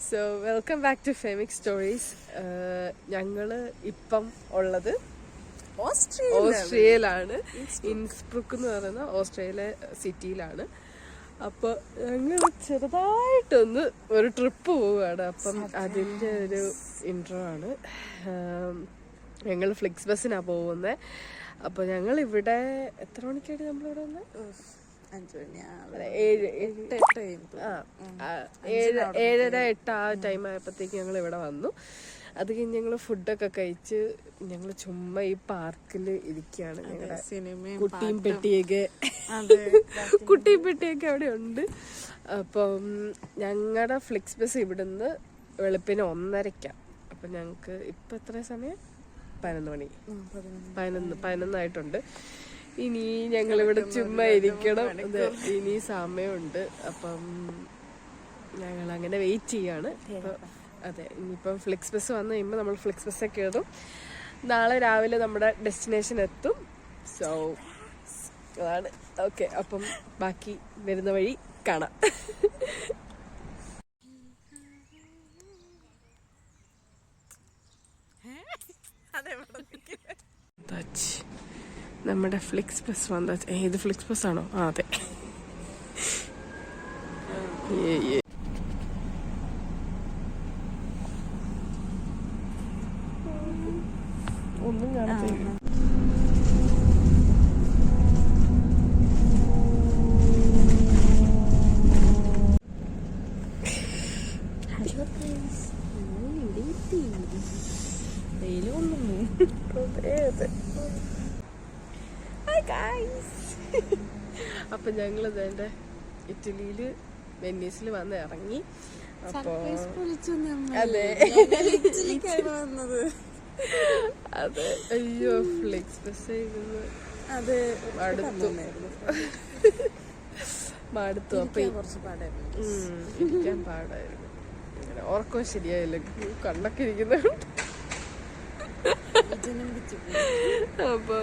So welcome back to Femic stories. ഞങ്ങൾ ഇപ്പം ഉള്ളത് ഓസ്ട്രിയയിലാണ്. ഇൻസ്ബ്രുക്ക് എന്ന് പറയുന്ന ഓസ്ട്രിയയിലെ സിറ്റിയിലാണ്. അപ്പോൾ ഞങ്ങൾ ചെറുതായിട്ടൊന്ന് ഒരു ട്രിപ്പ് പോവുകയാണ്. അപ്പം അതിൻ്റെ ഒരു ഇൻട്രോ ആണ്. ഞങ്ങൾ ഫ്ലിക്സ് ബസ്സിനാണ് പോകുന്നത്. അപ്പോൾ ഞങ്ങളിവിടെ എത്ര മണിക്കായിട്ട് നമ്മളിവിടെ വന്നത്? 7:30-8 ആ ടൈം ആയപ്പോഴത്തേക്ക് ഞങ്ങൾ ഇവിടെ വന്നു. അത് കഴിഞ്ഞ് ഞങ്ങൾ ഫുഡൊക്കെ കഴിച്ച് ഞങ്ങൾ ചുമ്മാ ഈ പാർക്കിൽ ഇരിക്കുകയാണ്. ഞങ്ങളുടെ കുട്ടിയും പെട്ടിയൊക്കെ അവിടെ ഉണ്ട്. അപ്പം ഞങ്ങളുടെ ഫ്ലിക്സ് ബസ് ഇവിടുന്ന് വെളുപ്പിന് 1:30. അപ്പം ഞങ്ങൾക്ക് ഇപ്പം എത്ര സമയം? 11 ആയിട്ടുണ്ട്. ഇനി ഞങ്ങളിവിടെ ചുമ്മാ ഇരിക്കണം. ഇനി സമയമുണ്ട്. അപ്പം ഞങ്ങൾ അങ്ങനെ വെയിറ്റ് ചെയ്യാണ്. അതെ, ഇനിയിപ്പം ഫ്ലിക്സ് ബസ് വന്നു കഴിയുമ്പോൾ നമ്മൾ ഫ്ലിക്സ് ബസ്സൊക്കെ കയറും. നാളെ രാവിലെ നമ്മുടെ ഡെസ്റ്റിനേഷൻ എത്തും. സോ അതാണ്. ഓക്കെ, അപ്പം ബാക്കി വരുന്ന വഴി കാണാം. നമ്മുടെ ഫ്ലിക്സ് ബസ് വന്ന. ഏത് ഫ്ലിക്സ് ബസ് ആണോ? അതെ. ഒന്നും കാണത്തില്ല. അപ്പൊ ഞങ്ങള് വേണ്ട ഇറ്റലിയില് വെനീസിൽ വന്ന് ഇറങ്ങി. അപ്പൊ അതെ അതെ, അയ്യോ ഫ്ലിക്സ് ബസ് ഇരുന്ന് മടുത്തു. അപ്പൊ ഇരിക്കാൻ പാടായിരുന്നു. ഇങ്ങനെ ഓർക്കം ശരിയായില്ല, കണ്ണൊക്കെ ഇരിക്കുന്നുണ്ട്. അപ്പൊ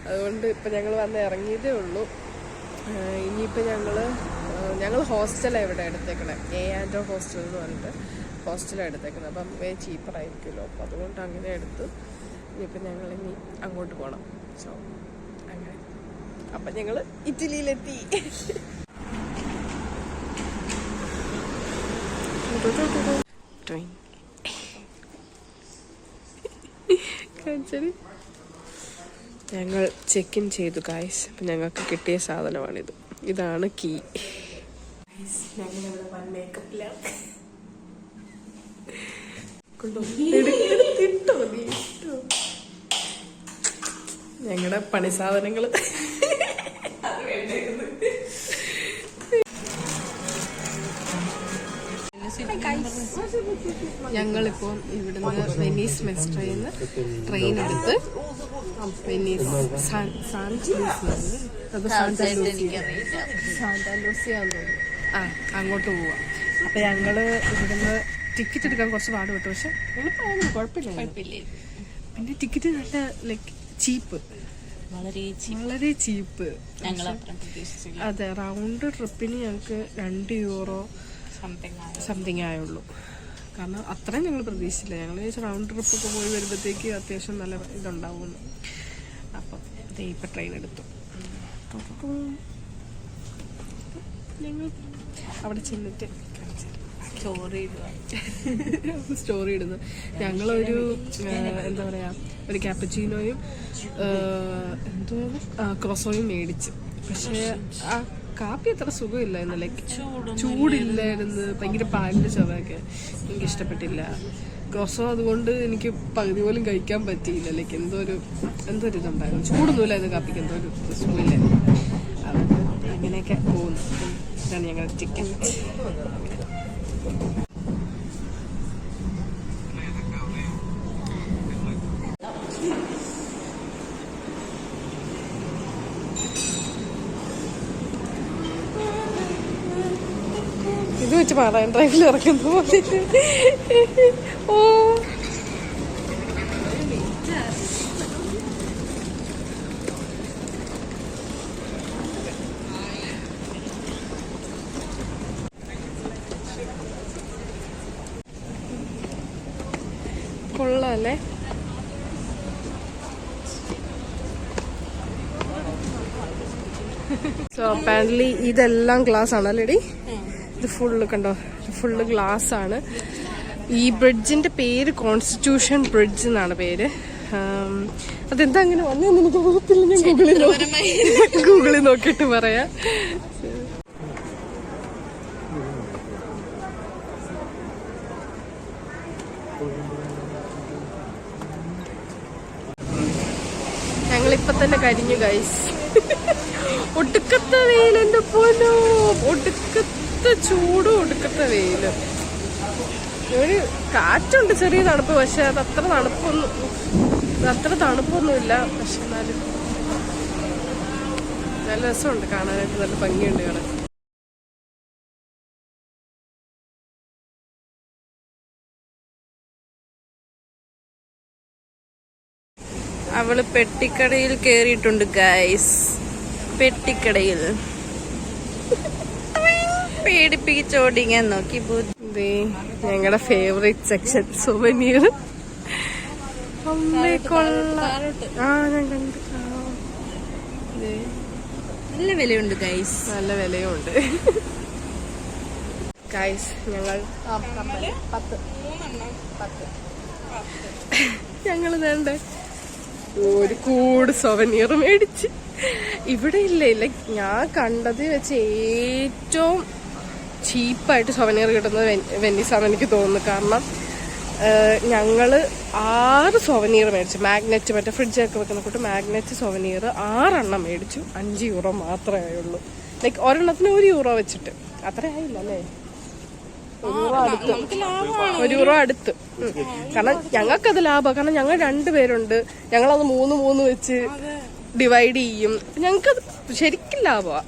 അതുകൊണ്ട് ഇപ്പൊ ഞങ്ങൾ വന്ന് ഇറങ്ങിയതേ ഉള്ളൂ. ഇനിയിപ്പോൾ ഞങ്ങൾ ഹോസ്റ്റലാണ് ഇവിടെ എടുത്തേക്കണേ. A&O ഹോസ്റ്റൽ എന്ന് പറഞ്ഞിട്ട് ഹോസ്റ്റലാണ് എടുത്തേക്കുന്നത്. അപ്പം ചീപ്പറായിരിക്കുമല്ലോ. അപ്പം അതുകൊണ്ട് അങ്ങനെ എടുത്തു. ഇനിയിപ്പോൾ ഞങ്ങളിനി അങ്ങോട്ട് പോകണം. സോ അങ്ങനെ അപ്പം ഞങ്ങൾ ഇറ്റലിയിലെത്തി. ട്രെയിൻ കാണിച്ചത് ഞങ്ങൾ ചെക്ക് ഇൻ ചെയ്തു ഗായ്സ്. അപ്പം ഞങ്ങൾക്ക് കിട്ടിയ സാധനമാണിത്. ഇതാണ് കീ. ഞങ്ങളുടെ പണി സാധനങ്ങൾ ഞങ്ങളിപ്പോൾ ഇവിടുന്ന് വെനീസ് മെസ്ട്രയിന്ന് ട്രെയിൻ എടുത്ത് സാന്റാലൂസിയാന്ന് തോന്നുന്നു. അങ്ങോട്ട് പോവാം. അപ്പൊ ഞങ്ങള് ഇവിടുന്ന് ടിക്കറ്റ് എടുക്കാൻ കുറച്ച് പാടുപെട്ടു. പക്ഷെ എളുപ്പമായിരുന്നു, കുഴപ്പമില്ല. പിന്നെ ടിക്കറ്റ് നല്ല ലൈക്ക് ചീപ്പ്, വളരെ ചീപ്പ്. അതെ, റൗണ്ട് ട്രിപ്പിന് ഞങ്ങൾക്ക് €2 സംതിങ് ആയുള്ളൂ. കാരണം അത്രയും ഞങ്ങൾ പ്രതീക്ഷിച്ചില്ല. ഞങ്ങൾ റൗണ്ട് ട്രിപ്പൊക്കെ പോയി വരുമ്പോഴത്തേക്ക് അത്യാവശ്യം നല്ല ഇതുണ്ടാവുമെന്ന്. അപ്പം ഇപ്പം ട്രെയിൻ എടുത്തു. ഞങ്ങൾ അവിടെ ചെന്നിട്ട് സ്റ്റോറി ഇടുന്നു. ഞങ്ങളൊരു എന്താ പറയുക, ഒരു ക്യാപ്പച്ചീനോയും ക്രോസോയും മേടിച്ച്. പക്ഷേ ആ കാപ്പി അത്ര സുഖമില്ലായിരുന്നു. ലൈക്ക് ചൂടില്ലായിരുന്നു, ഭയങ്കര പാലിൻ്റെ ചുവയൊക്കെ എനിക്കിഷ്ടപ്പെട്ടില്ല. ക്രോസോ അതുകൊണ്ട് എനിക്ക് പകുതി പോലും കഴിക്കാൻ പറ്റിയില്ല. ലൈക്ക് എന്തോ ഒരു ഇതുണ്ടായിരുന്നു. ചൂടൊന്നുമില്ലായിരുന്നു കാപ്പിക്ക്, എന്തോ ഒരു സുഖമില്ലായിരുന്നു. അതുകൊണ്ട് അങ്ങനെയൊക്കെ പോകുന്നു. ഇതാണ് ഞങ്ങളുടെ ചിക്കൻ. ഇത് വെച്ച് പാടാൻ ഡ്രൈവിൽ ഇറക്കുന്ന പോലെ. ഓ കൊള്ളാല്ലേ. സോ അപ്പാരന്റ്ലി ഇതെല്ലാം ഗ്ലാസ് ആണ് അല്ലേടി. ഇത് ഫുള്ള് കണ്ടോ, ഫുള്ള് ഗ്ലാസ് ആണ്. ഈ ബ്രിഡ്ജിന്റെ പേര് കോൺസ്റ്റിറ്റ്യൂഷൻ ബ്രിഡ്ജ് എന്നാണ് പേര്. അതെന്താ അങ്ങനെ വന്നതെന്ന് എനിക്ക് അറിയത്തില്ല. ഞാൻ ഗൂഗിളിൽ നോക്കിയിട്ട് പറയാം. ഞങ്ങളിപ്പൊ തന്നെ കരിഞ്ഞു ഗൈസ്. ഒടുക്കത്തെ വെയിൽ, എന്റെ പോലോ, ഒടുക്കത്തെ ചൂടും ഒടുക്കത്തെ വെയിലും. ഒരു കാറ്റുണ്ട്, ചെറിയ തണുപ്പ്, പക്ഷെ അത് അത്ര തണുപ്പൊന്നുമില്ല. പക്ഷെ എന്നാലും നല്ല രസമുണ്ട് കാണാനായിട്ട്, നല്ല ഭംഗിയുണ്ട് കാണാൻ. അവള് പെട്ടിക്കടയിൽ കേറിയിട്ടുണ്ട് ഗൈസ്. പെട്ടിക്കടയിൽ പേടിപ്പിച്ചോടിങ്ങാൻ നോക്കി. ഞങ്ങളുടെ ഫേവറേറ്റ് സെക്ഷൻ സുവനീർ. ഞാൻ കണ്ടു. നല്ല വിലയുണ്ട് ഗൈസ്, നല്ല വിലയുണ്ട് ഗൈസ്. ഞങ്ങൾ വേണ്ട ഒരു കൂട് സൊവനീർ മേടിച്ച്. ഇവിടെ ഇല്ല, ഞാൻ കണ്ടത് വെച്ച് ഏറ്റവും ചീപ്പായിട്ട് സൊവനീർ കിട്ടുന്നത് വെന്നീസാണ് എനിക്ക് തോന്നുന്നു. കാരണം ഞങ്ങള് 6 സൊവനീർ മേടിച്ചു. മാഗ്നറ്റ്, മറ്റേ ഫ്രിഡ്ജൊക്കെ വെക്കുന്ന കൂട്ട് മാഗ്നറ്റ് സൊവനീർ 6 എണ്ണം മേടിച്ചു. €5 മാത്രമേ ആയുള്ളൂ. ലൈക്ക് ഒരെണ്ണത്തിന് €1 വെച്ചിട്ട്. അത്ര ആയില്ല അല്ലേ, €1 അടുത്ത്. കാരണം ഞങ്ങൾക്കത് ലാഭമാണ്. കാരണം ഞങ്ങൾ 2 പേരുണ്ട്, ഞങ്ങളത് 3 വെച്ച് ഡിവൈഡ് ചെയ്യും. ഞങ്ങൾക്കത് ശരിക്കും ലാഭമാണ്.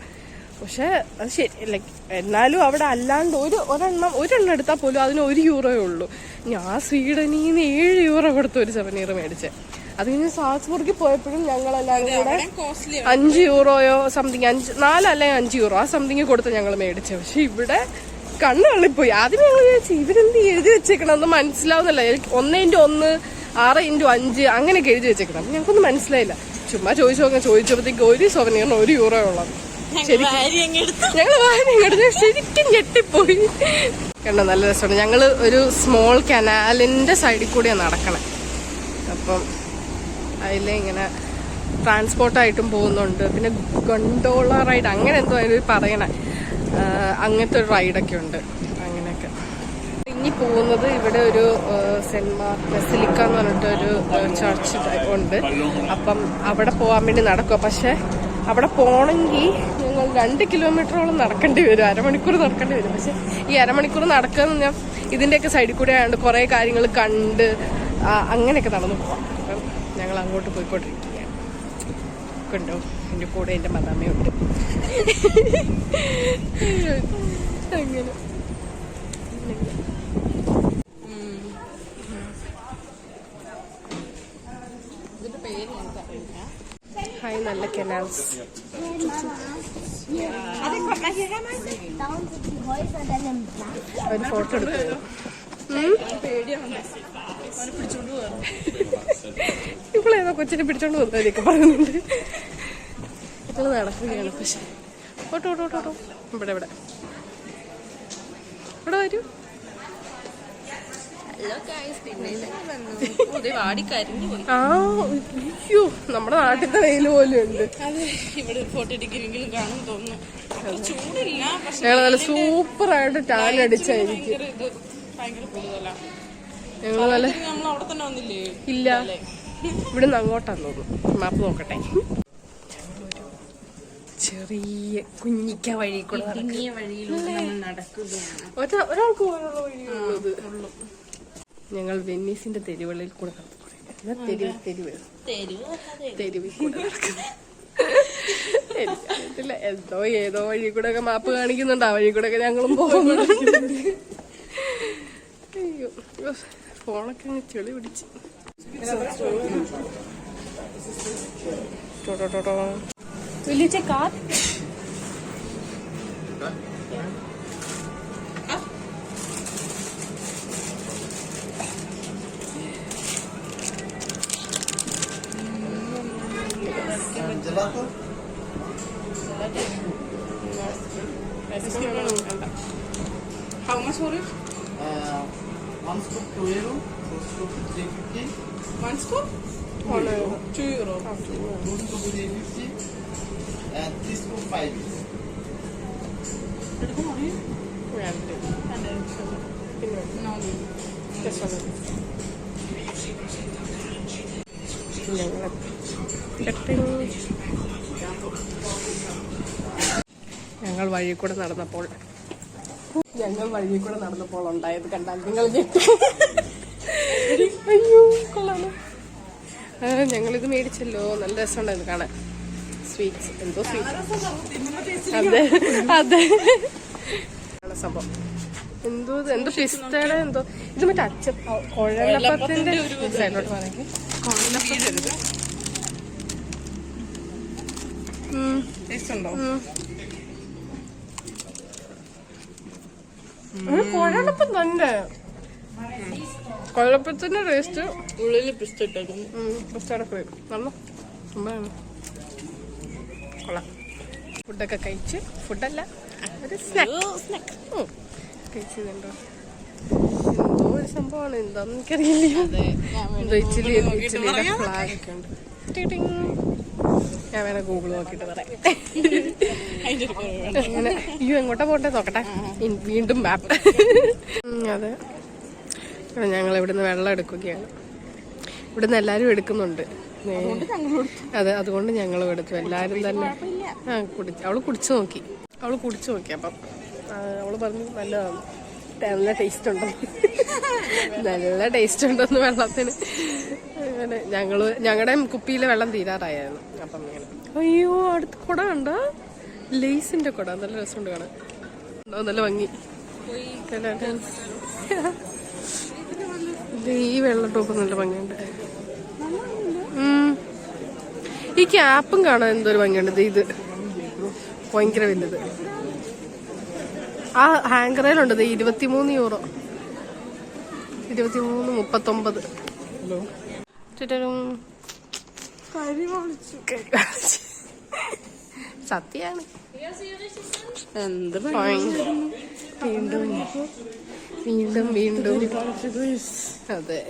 പക്ഷെ അത് ശരി, ലൈക്ക് എന്നാലും അവിടെ അല്ലാണ്ട് ഒരെണ്ണം എടുത്താൽ പോലും അതിന് €1 ഉള്ളൂ. ഞാൻ സ്വീഡനിൽ നിന്ന് €7 കൊടുത്ത് ഒരു സൊവനീർ മേടിച്ചേ. അത് കഴിഞ്ഞ് സാൽസ്ബർഗിൽ പോയപ്പോഴും ഞങ്ങളെല്ലാവരും കൂടെ €5 സംതിങ്, 4 അല്ലെങ്കിൽ €5 ആ സംതിങ് കൊടുത്ത് ഞങ്ങൾ മേടിച്ചത്. പക്ഷെ ഇവിടെ കണ്ണുള്ളിപ്പോയി. ആദ്യം ഞങ്ങൾ വിചാരിച്ചു ഇവരെന്ത് എഴുതി വെച്ചേക്കണമെന്ന് മനസ്സിലാവുന്നില്ല. 1x1 6x5 അങ്ങനെയൊക്കെ എഴുതി വെച്ചേക്കണം. അപ്പൊ ഞങ്ങൾക്കൊന്നും മനസ്സിലായില്ല. ചുമ്മാ ചോദിച്ചപ്പോഴത്തേക്ക് ഒരു സൊവനീറിന് €1 ഉള്ളത്. ഞങ്ങൾ വാങ്ങി ശരിക്കും ഞെട്ടിപ്പോയി. കണ്ടോ, നല്ല രസമാണ്. ഞങ്ങള് ഒരു സ്മോൾ കനാലിന്റെ സൈഡിൽ കൂടിയാണ് നടക്കണേ. അപ്പം അതിലെ ഇങ്ങനെ ട്രാൻസ്പോർട്ടായിട്ടും പോകുന്നുണ്ട്. പിന്നെ ഗണ്ടോള റൈഡ് അങ്ങനെ എന്തോ അതിൽ പറയണേ, അങ്ങനത്തെ ഒരു റൈഡൊക്കെ ഉണ്ട്. അങ്ങനെയൊക്കെ ഇനി പോകുന്നത് ഇവിടെ ഒരു സെന്റ് മാർക്ക് ബസിലിക്ക എന്ന് പറഞ്ഞിട്ടൊരു ചർച്ച് ഉണ്ട്. അപ്പം അവിടെ പോകാൻ വേണ്ടി നടക്കുക. പക്ഷെ അവിടെ പോകണമെങ്കിൽ ഞങ്ങൾ 2 കിലോമീറ്ററോളം നടക്കേണ്ടി വരും, 1/2 മണിക്കൂർ നടക്കേണ്ടി വരും. പക്ഷെ ഈ 1/2 മണിക്കൂർ നടക്കാന്ന് പറഞ്ഞാൽ ഇതിൻ്റെയൊക്കെ സൈഡിൽ കൂടെ ആയതുകൊണ്ട് കുറേ കാര്യങ്ങൾ കണ്ട് അങ്ങനെയൊക്കെ നടന്നു പോവാം. അപ്പം ഞങ്ങൾ അങ്ങോട്ട് പോയിക്കൊണ്ടിരിക്കുകയാണ്. കണ്ടോ, എൻ്റെ കൂടെ എൻ്റെ മദാമ്മയുണ്ട്. അങ്ങനെ ഹായ്, നല്ല കനാൽസ്. ഒരു ഫോട്ടോ എടുത്തു. ഇപ്പോഴേതോ കൊച്ചിനെ പിടിച്ചോണ്ട് പോകുന്നതൊക്കെ പറയുന്നുണ്ട്. ഞങ്ങൾ നടക്കുകയാണ്. പക്ഷെ ഓട്ടോ ഇവിടെ ഇവിടെ വരൂ. അയ്യോ, നമ്മുടെ നാട്ടിലത്തെ വെയിൽ പോലും ഉണ്ട്. ഞങ്ങൾ നല്ല സൂപ്പറായിട്ട് ടാൻ അടിച്ചായിരിക്കും. ഞങ്ങൾ നല്ല ഇല്ല, ഇവിടുന്ന് അങ്ങോട്ടാന്ന് തോന്നുന്നു. മാപ്പ് നോക്കട്ടെ. ചെറിയ കുഞ്ഞിക്ക വഴി കൂടെ ഒരാൾക്ക് പോലുള്ള വഴിയുള്ളത്. ഞങ്ങൾ വെന്നീസിന്റെ തെരുവുകളിൽ കൂടെ തെരുവിൽ കൂടെ നടക്കുന്നു. എനിക്കറിയത്തില്ല, ഏതോ വഴി കൂടെ ഒക്കെ മാപ്പ് കാണിക്കുന്നുണ്ട്. ആ വഴി കൂടെ ഒക്കെ ഞങ്ങളും പോകുന്നുണ്ട്. അയ്യോ, ഫോണൊക്കെ അങ്ങ് ചെളി പിടിച്ച്. Will you take car? How much for it? One scoop 2 euro, two scoop 350, One scoop? 1 euro. 2 euro. two scoop 350, and three scoop 5 euro. ഞങ്ങൾ വഴി കൂടെ നടന്നപ്പോൾ ഉണ്ടായത് കണ്ടാൽ നിങ്ങൾ അയ്യോ കൊള്ളാണ്. ഞങ്ങളിത് മേടിച്ചല്ലോ, നല്ല രസമുണ്ടായിരുന്നു കാണാൻ. സ്വീറ്റ്സ് എന്തോ സ്വീറ്റ്, അതെ അതെ സംഭവം എന്തോ പിസ്തയുടെ എന്തോ. ഇത് മറ്റേ കുഴലപ്പത്തിന്റെ സൈഡിലോട്ട് പറഞ്ഞെങ്കിൽ കുഴലപ്പത്തിന്റെ കുഴലപ്പം തന്നെ. കുഴലപ്പത്തിന്റെ ടേസ്റ്റ്, ഉള്ളിൽ പിസ്ത ഇട്ടേക്കുന്നു. പിസ്തയുടെ ക്രീം നല്ല കൊള്ളാം. ഫുഡൊക്കെ കഴിച്ച്, ഫുഡല്ല ഒരു സ്നാക്ക് കഴിച്ചതുണ്ടോ. എന്തോ ഒരു സംഭവമാണ്, എന്താന്ന് എനിക്കറിയില്ല. എന്തോ ഇച്ചിലിയുടെ ഫ്ലാഗ് ഒക്കെ ഉണ്ട്. ഞാൻ വേണേ ഗൂഗിൾ നോക്കിയിട്ട് പറയാം. അങ്ങനെ അയ്യോ എങ്ങോട്ടാ പോട്ടെ നോക്കട്ടെ. വീണ്ടും മാപ്പ്. അതെ, ഞങ്ങൾ ഇവിടുന്ന് വെള്ളം എടുക്കുകയാണ്. ഇവിടുന്ന് എല്ലാവരും എടുക്കുന്നുണ്ട്. അതെ, അതുകൊണ്ട് ഞങ്ങളും എടുത്തു. എല്ലാവരും തന്നെ അവള് കുടിച്ചു നോക്കി. അപ്പം അവള് പറഞ്ഞു നല്ല ടേസ്റ്റ് ഉണ്ടെന്ന്. നല്ല ടേസ്റ്റ് ഉണ്ടെന്ന് വെള്ളത്തിന്. അങ്ങനെ ഞങ്ങളുടെ കുപ്പിയിലെ വെള്ളം തീരാറായിരുന്നു. അപ്പം ഇങ്ങനെ അയ്യോ അടുത്ത കുട കണ്ടോ, ലേസിന്റെ കുട. നല്ല രസമുണ്ട് കാണാൻ, നല്ല ഭംഗി. ഈ വെള്ള ടോപ്പ് നല്ല ഭംഗിയുണ്ട്. ഈ ക്യാപ്പും കാണാൻ എന്തൊരു ഭംഗിയുണ്ട്. ഇത് ഭയങ്കര വലുത്. ആ ഹാങ്കറിലുണ്ട് 23 യൂറോ, 23.39. സത്യാണ്. എന്ത് വീണ്ടും വീണ്ടും വീണ്ടും അതെ.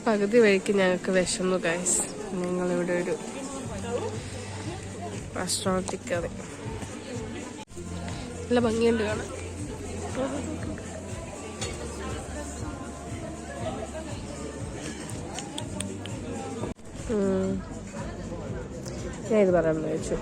പകുതി വഴിക്ക് ഞങ്ങൾക്ക് വിശന്നു ഗൈസ്. ഞങ്ങളിവിടെ ഒരു റെസ്റ്റോറൻറ്റിൽ കയറി. നല്ല ഭംഗിയുണ്ട് കാണാൻ. ഞാൻ ഇത് പറയാമെന്ന് വെച്ചു.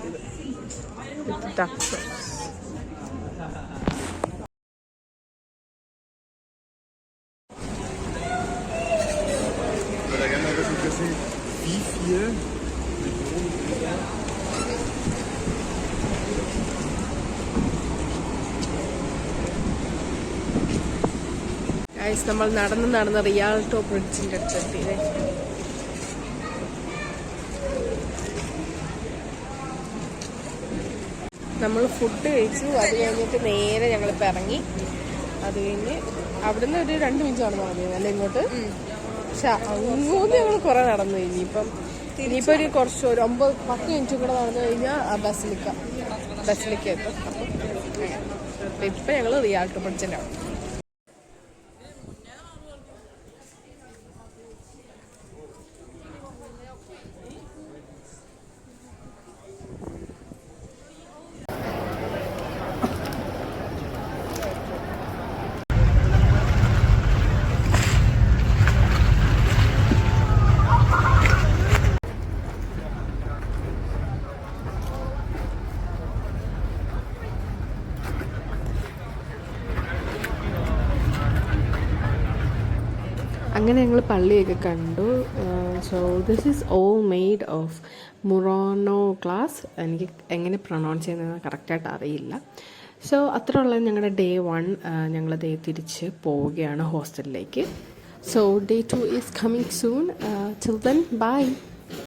നമ്മൾ നടന്ന് റിയാൾട്ടോ ബ്രിഡ്ജിന്റെ അടുത്തെത്തി. നമ്മൾ ഫുഡ് കഴിച്ചു. അത് കഴിഞ്ഞിട്ട് നേരെ ഞങ്ങളിപ്പോൾ ഇറങ്ങി. അത് കഴിഞ്ഞ് അവിടുന്ന് ഒരു 2 മിനിറ്റ് നടന്നാൽ മതി അല്ല ഇങ്ങോട്ട്. പക്ഷെ അങ്ങോട്ട് ഞങ്ങൾ കുറെ നടന്നു. ഇനിയിപ്പോൾ ഒരു കുറച്ച് ഒരു 9-10 മിനിറ്റ് കൂടെ നടന്നു കഴിഞ്ഞാൽ ബസ്സിലേക്ക് എത്തും. അപ്പം ഇപ്പം ഞങ്ങൾ റിയാൾട്ടോ ബ്രിഡ്ജിൻ്റെ അവിടെ. അങ്ങനെ ഞങ്ങൾ പള്ളിയൊക്കെ കണ്ടു. So this is all made of Murano glass. എനിക്ക് എങ്ങനെ പ്രൊണൗൺസ് ചെയ്യുന്നത് കറക്റ്റായിട്ട് അറിയില്ല. സോ അത്രയുള്ള ഞങ്ങളുടെ ഡേ 1 ഞങ്ങൾ തിരിച്ച് പോവുകയാണ് ഹോസ്റ്റലിലേക്ക്. So day 2 is coming soon. Till then by.